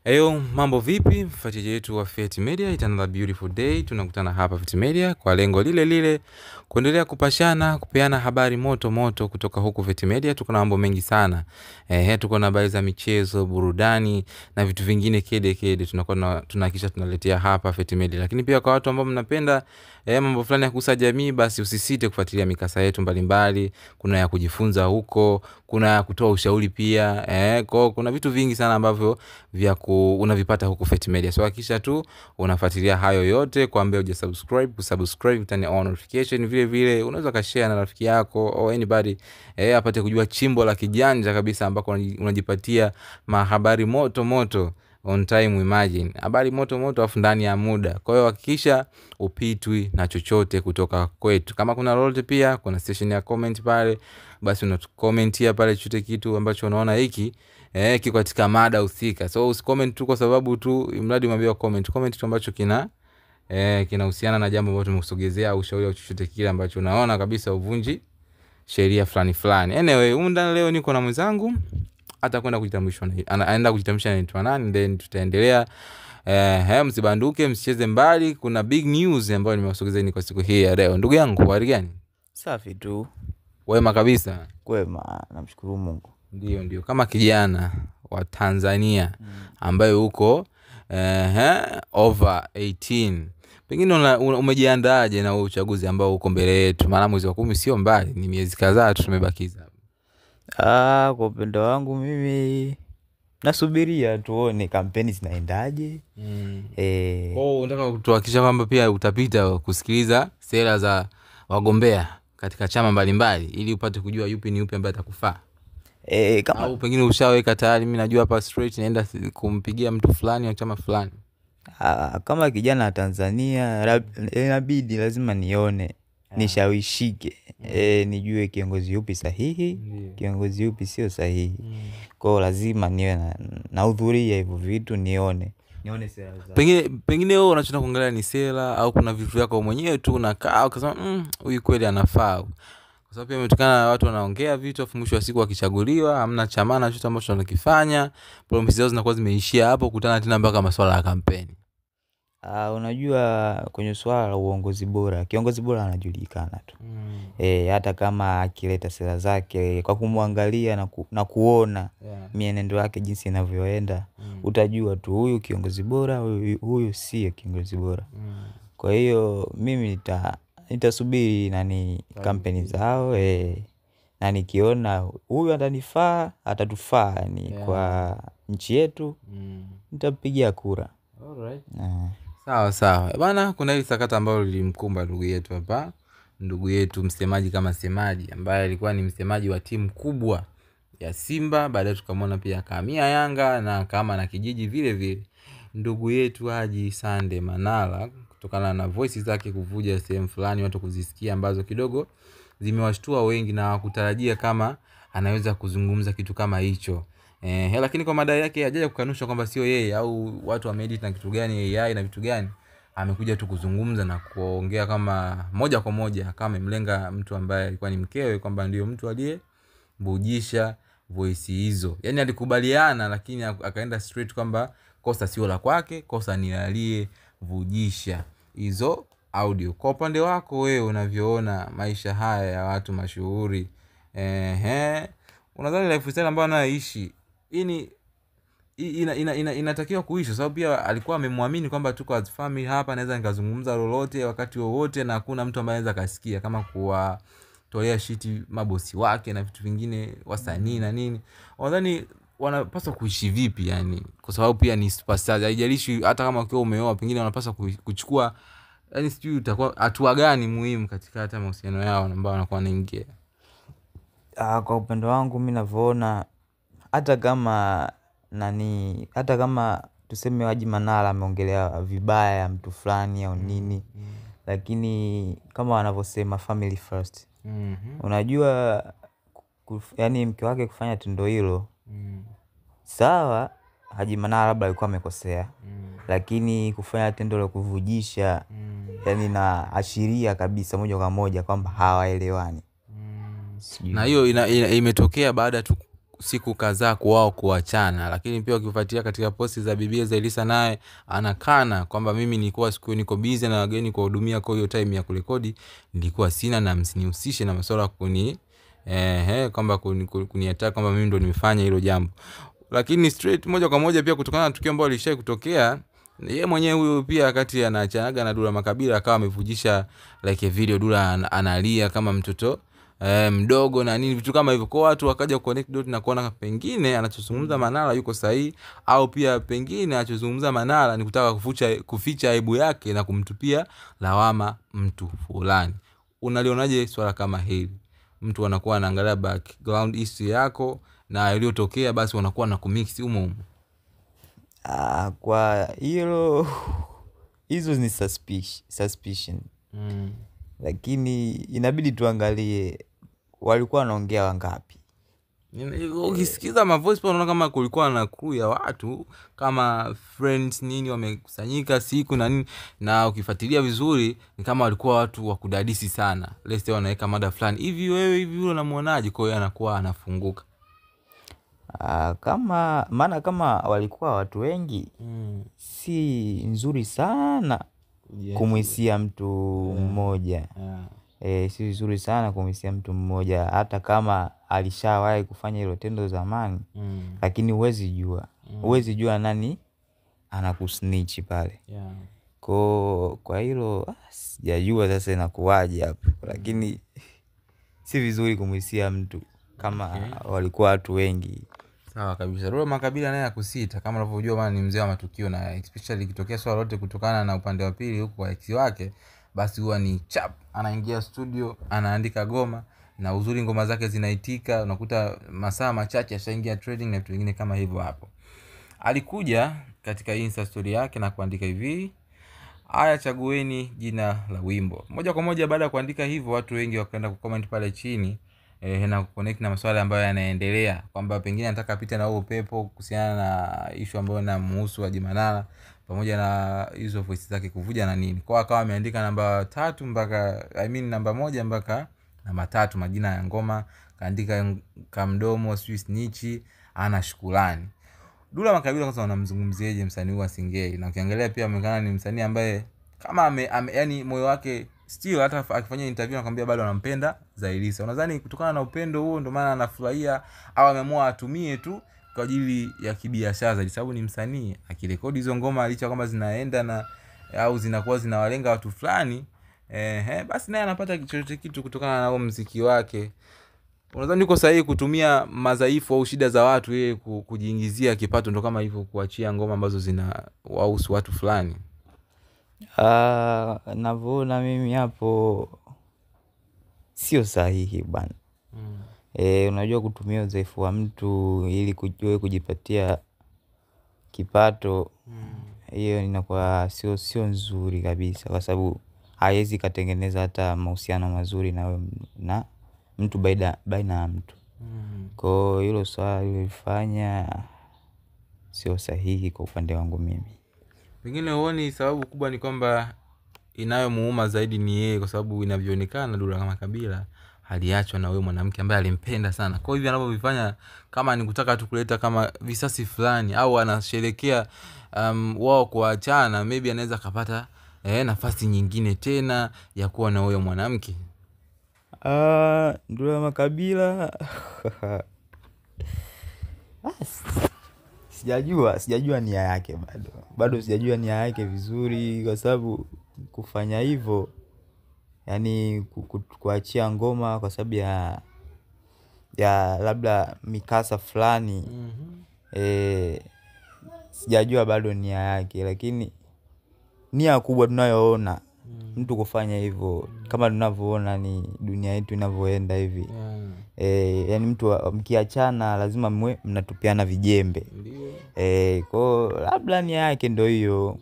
Eyo, mambo vipi? Mfuatiliaji wetu wa Fet Media, it's another beautiful day. Tunakutana hapa Fet Media kwa lengo lile lile, kuendelea kupashana, kupeana habari moto moto kutoka huku Fet Media. Tuko na mambo mengi sana. Tuko na habari za michezo, burudani na vitu vingine kede kede. Tunahakikisha tunaletea hapa Fet Media. Lakini pia kwa watu ambao mnapenda mambo fulani ya kuhusu jamii, basi usisite kufuatilia mikasa yetu mbalimbali. Kuna ya kujifunza huko, kuna ya kutoa ushauri pia. Kuna vitu vingi sana ambavyo unavipata huko Fet Media. So hakikisha tu unafuatilia hayo yote. Kwa ambaye kusubscribe, turn on notification. Vile vile unaweza kashare na rafiki yako au anybody apate kujua chimbo la kijanja kabisa ambako unajipatia mahabari moto moto on time. Imagine habari moto moto afu ndani ya muda. Kwa hiyo hakikisha upitwi na chochote kutoka kwetu. Kama kuna lolote pia kuna session ya comment pale, basi unatukomentia pale chochote kitu ambacho unaona hiki kiko katika mada husika. So usicomment tu kwa sababu tu mradi umeambiwa comment tu ambacho kinahusiana na jambo ambalo tumekusogezea au ushauri au chochote kile ambacho unaona kabisa uvunji sheria fulani fulani. Anyway, ndani leo niko na mwenzangu atakwenda kujitambulisha, anaenda kujitambulisha anaitwa nani, then tutaendelea. Msibanduke, msicheze mbali, kuna big news ambayo nimewasogezeni kwa siku hii ya leo. Ndugu yangu, habari gani? Safi tu. Wema kabisa. Kwema, namshukuru Mungu. Ndio kama kijana wa Tanzania ambaye uko over 18, pengine umejiandaaje na uchaguzi ambao uko mbele yetu? Maana mwezi wa 10 sio mbali, ni miezi kadhaa tu tumebakiza. Kwa upendo wangu mimi nasubiria tuone kampeni zinaendaje. Unataka kutuhakikisha kwamba pia utapita kusikiliza sera za wagombea katika chama mbalimbali ili upate kujua yupi ni yupi ambaye atakufaa. Kama au pengine ushaweka tayari, mimi najua hapa straight naenda kumpigia mtu fulani wa chama fulani. Kama kijana wa Tanzania inabidi lazima nione, nishawishike, nijue kiongozi yupi sahihi, kiongozi yupi sio sahihi. Kwa hiyo lazima niwe na hudhuria hivyo vitu, nione sera zake. Pengine wewe unachotaka kuangalia ni sera au kuna vitu vyako mwenyewe tu unakaa ukasema huyu kweli anafaa. Kwa sababu pia umetokana na watu wanaongea vitu afu mwisho wa siku wakichaguliwa hamna chamana chochote ambacho wanakifanya, promises zao zinakuwa zimeishia hapo, kukutana tena mpaka masuala ya kampeni. Unajua kwenye swala la uongozi bora, kiongozi bora anajulikana tu. Hata kama akileta sera zake kwa kumwangalia na kuona mienendo yake jinsi inavyoenda, utajua tu huyu kiongozi bora, huyu si kiongozi bora. Kwa hiyo mimi nitasubiri kampeni zao, na nikiona huyu atanifaa, atatufaa kwa nchi yetu, nitapigia kura. Alright. Sawa. Bana, kuna hili sakata ambalo lilimkumba ndugu yetu hapa. Ndugu yetu msemaji kama semaji ambaye alikuwa ni msemaji wa timu kubwa ya Simba, baadaye tukamwona pia akahamia Yanga na kama na kijiji vile vile. Ndugu yetu Haji Sande Manara, kutokana na voices zake kuvuja sehemu fulani watu kuzisikia ambazo kidogo zimewashtua wengi na kutarajia kama anaweza kuzungumza kitu kama hicho. Lakini kwa madai yake hajaja kukanusha kwamba sio yeye au watu wameedit na kitu gani, AI na vitu gani. Amekuja tu kuzungumza na kuongea kama moja kwa moja kama mlenga mtu ambaye alikuwa ni mkewe, kwamba ndio mtu aliyebujisha voice hizo. Yaani alikubaliana lakini akaenda straight kwamba kosa sio la kwake, kosa ni aliyevujisha hizo audio. Kwa upande wako wewe unavyoona maisha haya ya watu mashuhuri, unadhani lifestyle ambayo anaishi inatakiwa kuishi? Sababu pia alikuwa amemwamini kwamba tuko as family hapa, naweza nikazungumza lolote wakati wowote na hakuna mtu ambaye anaweza kasikia, kama kuwatolea shiti mabosi wake na vitu vingine, wasanii na nini. Unadhani wanapaswa kuishi vipi yani? Kwa sababu pia ni superstar, haijalishi hata kama ukiwa umeoa, pengine wanapaswa kuchukua yani sijui utakuwa hatua gani muhimu katika hata mahusiano yao ambao wanakuwa wanaingia. Kwa upendo wangu mimi ninavyoona, hata kama tuseme Haji Manara ameongelea vibaya mtu fulani au nini, lakini kama wanavyosema family first. Unajua yani mke wake kufanya tendo hilo, sawa, Haji Manara labda alikuwa amekosea, lakini kufanya tendo la kuvujisha yani na ashiria kabisa moja kwa moja kwamba hawaelewani. Na hiyo imetokea baada tu siku kadhaa kwao kuachana. Lakini pia ukifuatilia katika posti za Bibi Zaiylissa, naye anakana kwamba mimi nilikuwa siku niko busy na wageni kuwahudumia, kwa hiyo time ya kurekodi nilikuwa sina, na msinihusishe na masuala kwamba kuniattack kwamba mimi ndo nimefanya hilo jambo. Lakini straight moja kwa moja pia kutokana na tukio ambalo lishawahi kutokea, yeye mwenyewe huyo pia wakati anaachanaga na Dula Makabila akawa amevujisha like a video Dula analia kama mtoto mdogo na nini, vitu kama hivyo. Kwa watu wakaja connect dot na kuona pengine anachozungumza Manara yuko sahihi, au pia pengine anachozungumza Manara ni kutaka kuficha aibu yake na kumtupia lawama mtu fulani. Unalionaje swala kama hili? Mtu anakuwa anaangalia background history yako na iliyotokea, basi wanakuwa na kumix humo. Kwa hilo hizo ni suspicion. Lakini inabidi tuangalie walikuwa wanaongea wangapi. Ukisikiza mavoice unaona kama kulikuwa na crew ya watu kama friends nini wamekusanyika siku na nini, na ukifuatilia vizuri ni kama walikuwa watu wa kudadisi sana. Let's say wanaweka mada fulani hivi, wewe hivi yule unamuonaje? Kwa hiyo anakuwa anafunguka. Kama walikuwa watu wengi, si nzuri sana kumwisia mtu mmoja. Si nzuri sana kumwisia mtu mmoja hata kama alishawahi kufanya hilo tendo zamani. Lakini huwezi jua nani anakusnitch pale. Kwa hilo sijajua sasa inakuwaje hapo, lakini si vizuri kumwisia mtu kama walikuwa watu wengi. Sawa kabisa. Dula Makabila naye akusita kama unavyojua bana, ni mzee wa matukio, na especially ikitokea swala lote kutokana na upande wa pili huko wa ex wake, basi huwa ni chap anaingia studio anaandika goma, na uzuri ngoma zake zinaitika, unakuta masaa machache ashaingia trading na vitu vingine kama hivyo. Hapo alikuja katika Insta story yake na kuandika hivi: haya, chagueni jina la wimbo. Moja kwa moja baada ya kuandika hivyo, watu wengi wakaenda kucomment pale chini na connect na masuala ambayo yanaendelea, kwamba pengine anataka apite na huo upepo kuhusiana na issue ambayo inamhusu Haji Manara pamoja na hizo voice zake kuvuja na nini. Kwa akawa ameandika namba 3 mpaka namba 1 mpaka namba 3 majina ya ngoma, kaandika Kamdomo, Snitch, ana Shukrani. Dula Makabila kwanza unamzungumzieje msanii wa Singeli? Na ukiangalia pia ameonekana ni msanii ambaye kama yani moyo wake still hata akifanya interview anakuambia bado anampenda Zaiylissa. Unadhani kutokana na upendo huo ndio maana anafurahia, au ameamua atumie tu kwa ajili ya kibiashara zaidi? Sababu ni msanii, akirekodi hizo ngoma licha kwamba zinaenda na au zinakuwa zinawalenga watu fulani, basi naye anapata chochote kitu kutokana na huo muziki wake. Unadhani uko sahihi kutumia madhaifu au shida za watu yeye kujiingizia kipato, ndo kama hivyo kuachia ngoma ambazo zinawahusu watu fulani? Navyoona mimi hapo sio sahihi bwana. Unajua kutumia udhaifu wa mtu ili kujipatia kipato, hiyo inakuwa sio nzuri kabisa, kwa sababu haiwezi katengeneza hata mahusiano mazuri na mtu baina ya mtu. Kwa hilo swala lilifanya sio sahihi kwa upande wangu mimi. Pengine huoni sababu kubwa ni kwamba inayomuuma zaidi ni yeye, kwa sababu inavyoonekana Dula Makabila aliachwa na wewe mwanamke ambaye alimpenda sana. Kwa hivyo anavyofanya kama ni kutaka tu kuleta kama visasi fulani, au anasherekea wao kuachana, maybe anaweza kupata nafasi nyingine tena ya kuwa na wewe mwanamke. Dula Makabila sijajua nia yake bado sijajua nia yake vizuri, kwa sababu kufanya hivyo yani kuachia ngoma kwa sababu ya labda mikasa fulani, sijajua bado nia yake. Lakini nia kubwa tunayoona mtu kufanya hivyo, kama tunavyoona ni dunia yetu inavyoenda hivi, yani mtu mkiachana lazima mnatupiana vijembe. Kwa labda nia yake ndio hiyo,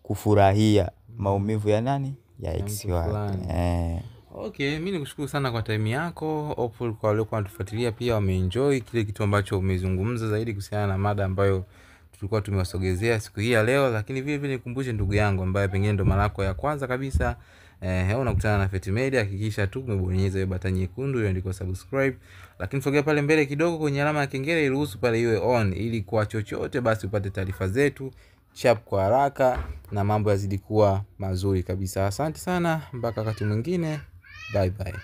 kufurahia maumivu ya nani, ya ex wake. Okay, mimi nikushukuru sana kwa time yako. Hopefully kwa wale kwa wanatufuatilia pia wameenjoy kile kitu ambacho umezungumza zaidi kuhusiana na mada ambayo tulikuwa tumewasogezea siku hii ya leo. Lakini vile vile nikumbushe ndugu yangu ambaye pengine ndo mara yako ya kwanza kabisa Unakutana na Feti Media. Hakikisha tu umebonyeza hiyo button nyekundu iliyoandikwa subscribe, lakini sogea pale mbele kidogo kwenye alama ya kengele, iruhusu pale iwe on, ili kwa chochote basi upate taarifa zetu chap kwa haraka na mambo yazidi kuwa mazuri kabisa. Asante sana, mpaka wakati mwingine, bye bye.